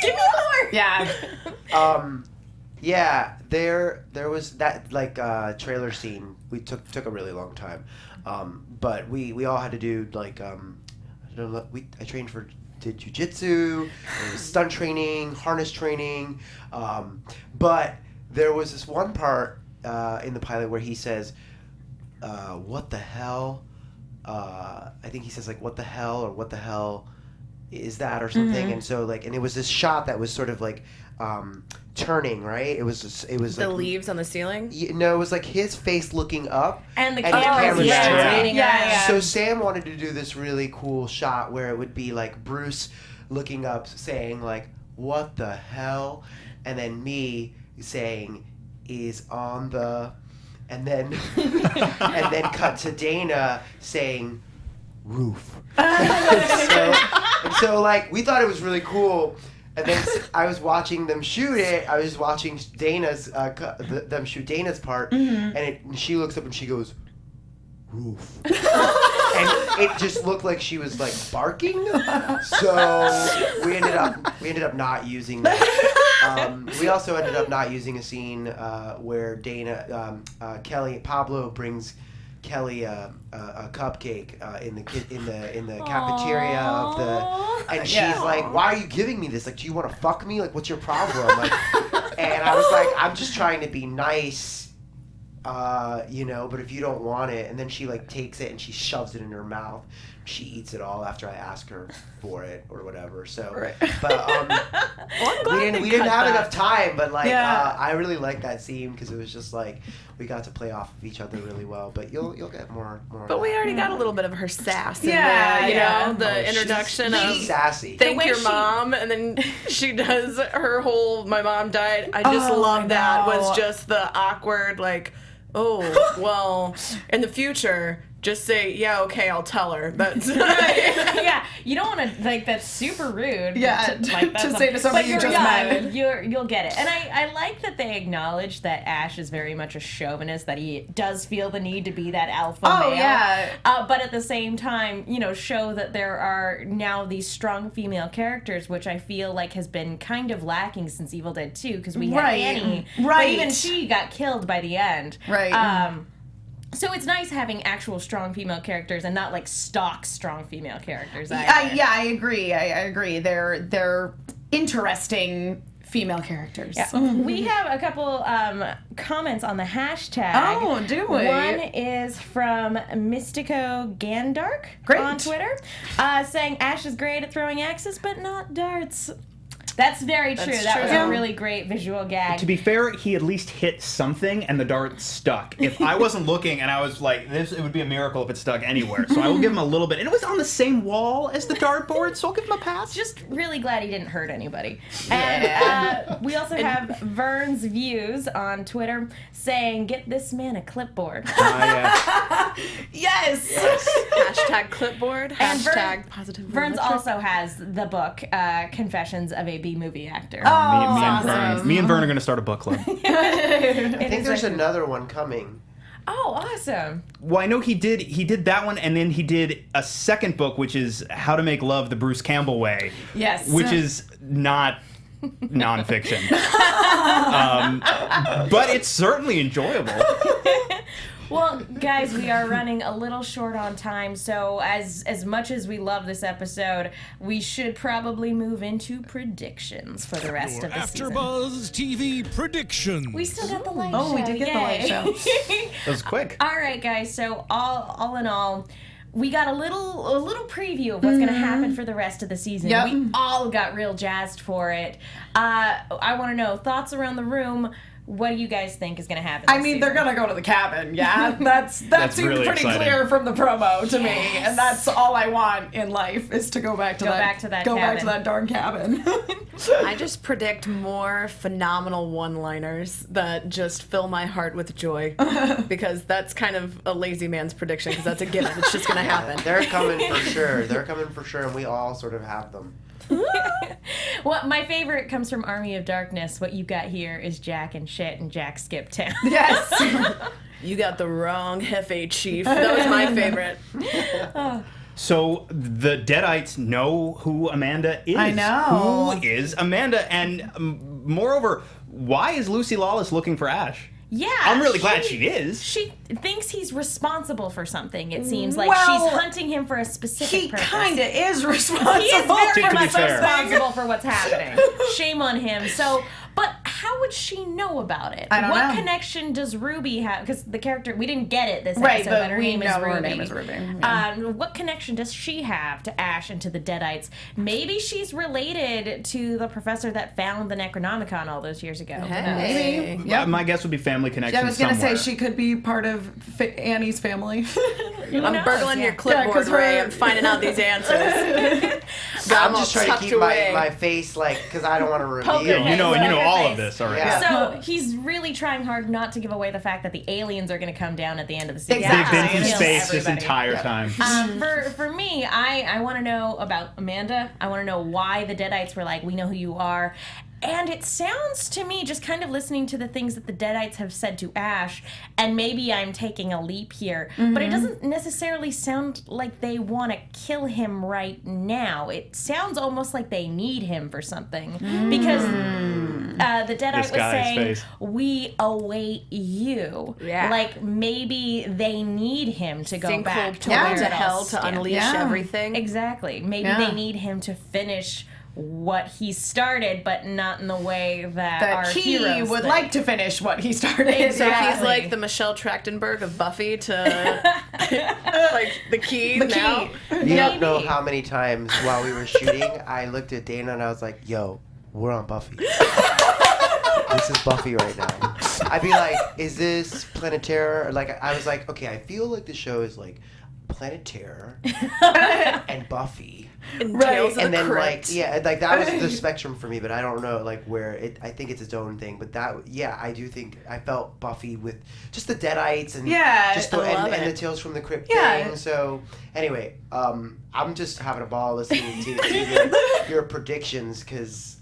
give me more. There was that trailer scene. We took a really long time, but we all had to do I trained did jujitsu, stunt training, harness training, but there was this one part in the pilot where he says, "What the hell?" I think he says what the hell or what the hell is that or something, and so and it was this shot that was sort of turning, right? It was the leaves on the ceiling. No, it was his face looking up, and the camera's turning. So Sam wanted to do this really cool shot where it would be Bruce looking up, saying "What the hell," and then me saying "is on the," and then and then cut to Dana saying "roof." So we thought it was really cool. And then I was watching them shoot it. I was watching Dana's them shoot Dana's part, and she looks up and she goes, "Roof," and it just looked like she was barking. So we ended up not using that. We also ended up not using a scene where Pablo brings Kelly a cupcake in the cafeteria of the, and she's like, "Why are you giving me this? Like, do you want to fuck me? Like, what's your problem?" Like, and I was like, "I'm just trying to be nice, but if you don't want it," and then she like takes it and she shoves it in her mouth. She eats it all after I ask her for it or whatever. So, but we didn't have enough time. But I really liked that scene because it was just like we got to play off of each other really well. But you'll get more. But we already got a little bit of her sass. In there, the introduction of sassy. Thank your mom, and then she does her whole "my mom died." I just love that. Was just the awkward like, oh well, in the future. Just say, yeah, okay, I'll tell her. That's yeah, you don't want to, like, that's super rude. Yeah, to say to somebody you just met. You'll get it. And I like that they acknowledge that Ash is very much a chauvinist, that he does feel the need to be that alpha male. Yeah. But at the same time, show that there are now these strong female characters, which I feel like has been kind of lacking since Evil Dead 2, because we had Annie. Right. But even she got killed by the end. Right. So it's nice having actual strong female characters and not like stock strong female characters. I agree. I agree. They're interesting female characters. Yeah. We have a couple comments on the hashtag. Oh, do we? One is from Mystico Gandark on Twitter, saying Ash is great at throwing axes, but not darts. That's very true. That was a really great visual gag. To be fair, he at least hit something and the dart stuck. If I wasn't looking and I was like, it would be a miracle if it stuck anywhere. So I will give him a little bit. And it was on the same wall as the dartboard, so I'll give him a pass. Just really glad he didn't hurt anybody. And we also have Vern's Views on Twitter saying, "Get this man a clipboard." Yes. Hashtag clipboard. Hashtag positive. Vern's also has the book, Confessions of a B-movie actor. Me and Vern are going to start a book club. I think there's another one coming. Oh, awesome. Well, I know he did that one, and then he did a second book, which is How to Make Love the Bruce Campbell Way. Yes. Which is not nonfiction. But it's certainly enjoyable. Well, guys, we are running a little short on time, so as much as we love this episode, we should probably move into predictions for the rest of the season. AfterBuzz TV predictions. We still got the light show. Oh, we did get the light show. That was quick. All right, guys, so all in all, we got a little preview of what's going to happen for the rest of the season. Yep. We all got real jazzed for it. I want to know, thoughts around the room. What do you guys think is going to happen this season? They're going to go to the cabin, yeah? That seems really pretty exciting. clear from the promo to me. And that's all I want in life, is to go back to that darn cabin. I just predict more phenomenal one-liners that just fill my heart with joy. Because that's kind of a lazy man's prediction, because that's a given. It's just going to happen. They're coming for sure. They're coming for sure, and we all sort of have them. Well, my favorite comes from Army of Darkness. What you got here is Jack and shit, and Jack skipped town. Yes. You got the wrong Jefe, Chief. That was my favorite. So the Deadites know who Amanda is. I know. Who is Amanda? And moreover, why is Lucy Lawless looking for Ash? Yeah. I'm really glad she is. She thinks he's responsible for something, it seems like. She's hunting him for a specific purpose. He kind of is responsible. He is very much fair. responsible for what's happening. Shame on him. So, but how would she know about it? I don't know. What connection does Ruby have? Because the character, we didn't get it this Right, episode, but but her we name is know Ruby. her name is Ruby. Yeah. What connection does she have to Ash and to the Deadites? Maybe she's related to the professor that found the Necronomicon all those years ago. Maybe. Yep. My guess would be family connection. I was going to say somewhere. she could be part of Annie's family. I'm burgling your clipboard, Ray. I'm finding out these answers. I'm just trying to keep my face, like, because I don't want to reveal. Yeah, you know all of this already. Yeah. So he's really trying hard not to give away the fact that the aliens are going to come down at the end of the season. Exactly. They've been from Kill space this everybody. entire time. For me, I want to know about Amanda. I want to know why the Deadites were like, we know who you are. And it sounds to me, just kind of listening to the things that the Deadites have said to Ash, and maybe I'm taking a leap here, but it doesn't necessarily sound like they want to kill him right now. It sounds almost like they need him for something. Because the Deadite was saying, face. we await you. Yeah. Like, maybe they need him to go back to to where it hell all to started. unleash everything. Exactly. Maybe they need him to finish what he started, but not in the way that our he heroes would think. like to finish what he started. So Exactly. he's like the Michelle Trachtenberg of Buffy to like the key now. You don't know how many times while we were shooting, I looked at Dana and I was like, yo, we're on Buffy. This is Buffy right now. I'd be like, is this Planet Terror? Like, I was like, okay, I feel like the show is like Planet Terror and Buffy. And Tales of And the then Crypt. like that was the spectrum for me, but I don't know like where it. I think it's its own thing, but I do think I felt Buffy with just the Deadites and just the, and the Tales from the Crypt thing. So anyway, I'm just having a ball listening to your predictions because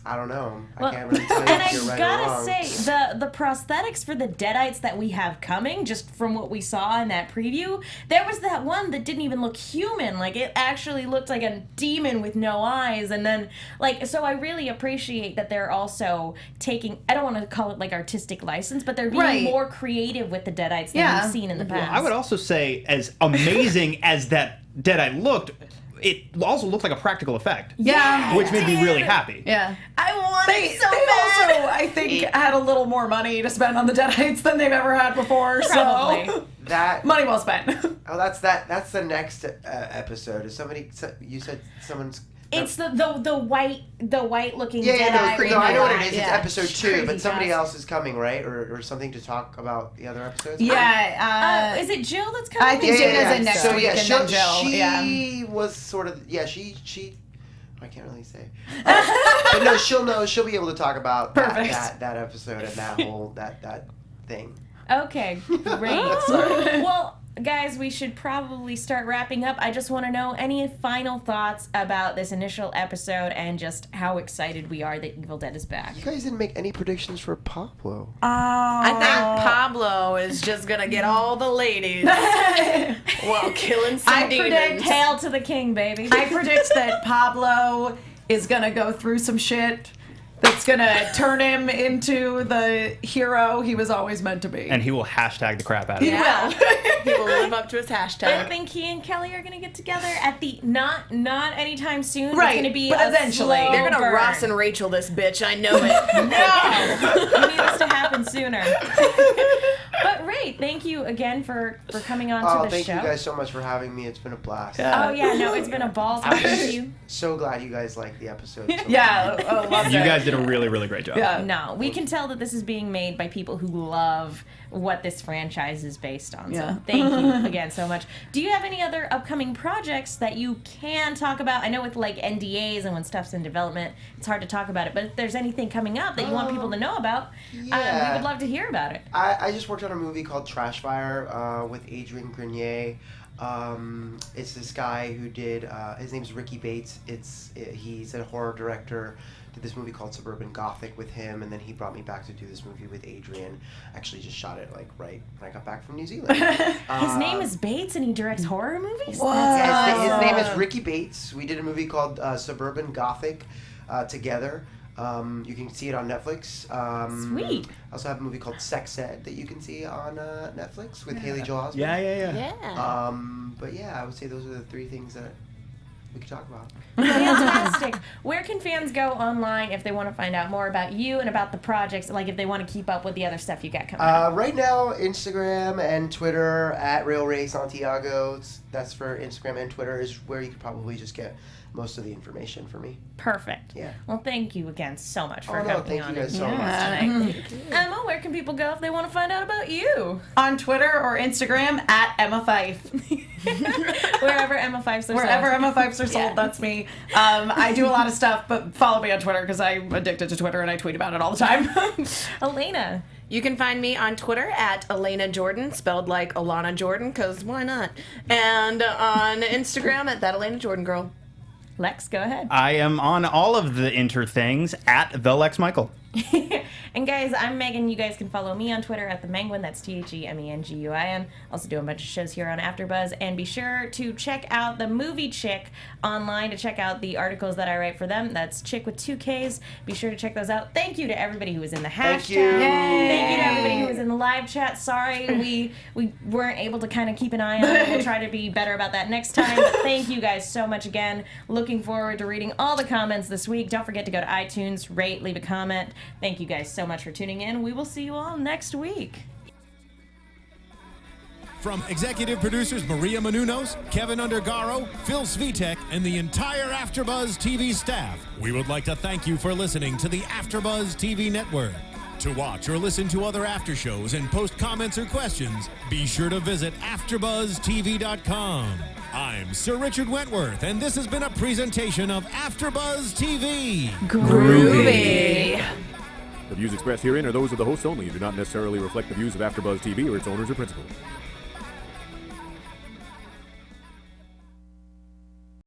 I don't know. I can't really tell you and if you're I right or wrong. gotta say, the prosthetics for the Deadites that we have coming, just from what we saw in that preview, there was that one that didn't even look human. Like, it actually looked like a demon with no eyes. And then, like, so I really appreciate that they're also taking, I don't want to call it, like, artistic license, but they're being more creative with the Deadites than we've seen in the past. Well, I would also say, as amazing as that Deadite looked, it also looked like a practical effect. Yeah. Which made me really happy. Yeah. I want it so they bad. also, I think, had a little more money to spend on the Deadites than they've ever had before. Probably. So That money well spent. Oh, that's the next episode. Is you said someone's. It's the white looking Yeah, Deadite. no, I know what it is. Yeah. It's episode 2, but Crazy somebody cast. else is coming, right? Or something to talk about the other episodes? Yeah. Is it Jill that's coming? I think Dana's in next So week yeah, and then Jill. she was sort of she. I can't really say, but no, she'll know. She'll be able to talk about that episode and that whole that thing. Okay, great. Well, guys, we should probably start wrapping up. I just want to know any final thoughts about this initial episode and just how excited we are that Evil Dead is back. You guys didn't make any predictions for Pablo. I think Pablo is just gonna get all the ladies while killing some demons. predict Hail to the king, baby. I predict that Pablo is gonna go through some shit that's gonna turn him into the hero he was always meant to be. And he will hashtag the crap out of it. Yeah. He will live up to his I hashtag. think he and Kelly are gonna get together at the not anytime soon. Right, It's gonna be but a eventually. slow They're gonna burn. Ross and Rachel this bitch. I know it. No, we need this to happen sooner. But Ray, thank you again for coming on to the Thank show. you guys so much for having me. It's been a blast. Oh yeah, no, it's been a ball talking to you. So glad you guys liked the episode. So Loved You it. guys did a really, really great job. Yeah. No, we can tell that this is being made by people who love what this franchise is based on. Yeah. So thank you again so much. Do you have any other upcoming projects that you can talk about? I know with like NDAs and when stuff's in development, it's hard to talk about it. But if there's anything coming up that you want people to know about, we would love to hear about it. I just worked on a movie called Trash Fire with Adrian Grenier. It's this guy who did. His name's Ricky Bates. He's a horror director. Did this movie called Suburban Gothic with him, and then he brought me back to do this movie with Adrian. Actually, just shot it like right when I got back from New Zealand. His name is Bates, and he directs horror movies. His name is Ricky Bates. We did a movie called Suburban Gothic together. You can see it on Netflix. Sweet. I also have a movie called Sex Ed that you can see on Netflix with Haley Joel Osment. Yeah. But yeah, I would say those are the 3 things that we could talk about. Fantastic. Where can fans go online if they want to find out more about you and about the projects, like if they want to keep up with the other stuff you got coming up? Right now, Instagram and Twitter at Ray Santiago. That's for Instagram and Twitter is where you could probably just get most of the information for me. Perfect. Yeah. Well, thank you again so much for coming thank on. you guys so much. Emma, where can people go if they want to find out about you? On Twitter or Instagram at Emma Fyffe. Wherever Emma Fyffes are Wherever sold. Emma Fyffes are sold, that's me. I do a lot of stuff, but follow me on Twitter because I'm addicted to Twitter and I tweet about it all the time. Elena. You can find me on Twitter at Elena Jordan, spelled like Alana Jordan, because why not? And on Instagram at That Elena Jordan Girl. Lex, go ahead. I am on all of the things at the Lex Michael. And guys, I'm Megan. You guys can follow me on Twitter at @themenguin. That's TheMenguin. Also do a bunch of shows here on AfterBuzz, and be sure to check out the Movie Chick online to check out the articles that I write for them. That's Chick with 2 Ks. Be sure to check those out. Thank you to everybody who was in the hashtag. Thank you. Thank you to everybody who was in the live chat. Sorry we weren't able to kind of keep an eye on it. We'll try to be better about that next time. But thank you guys so much again. Looking forward to reading all the comments this week. Don't forget to go to iTunes, rate, leave a comment. Thank you guys so much for tuning in. We will see you all next week. From executive producers Maria Menounos, Kevin Undergaro, Phil Svitek, and the entire AfterBuzz TV staff, we would like to thank you for listening to the AfterBuzz TV network. To watch or listen to other after shows and post comments or questions, be sure to visit AfterBuzzTV.com. I'm Sir Richard Wentworth, and this has been a presentation of AfterBuzz TV. Groovy. The views expressed herein are those of the hosts only and do not necessarily reflect the views of AfterBuzz TV or its owners or principals.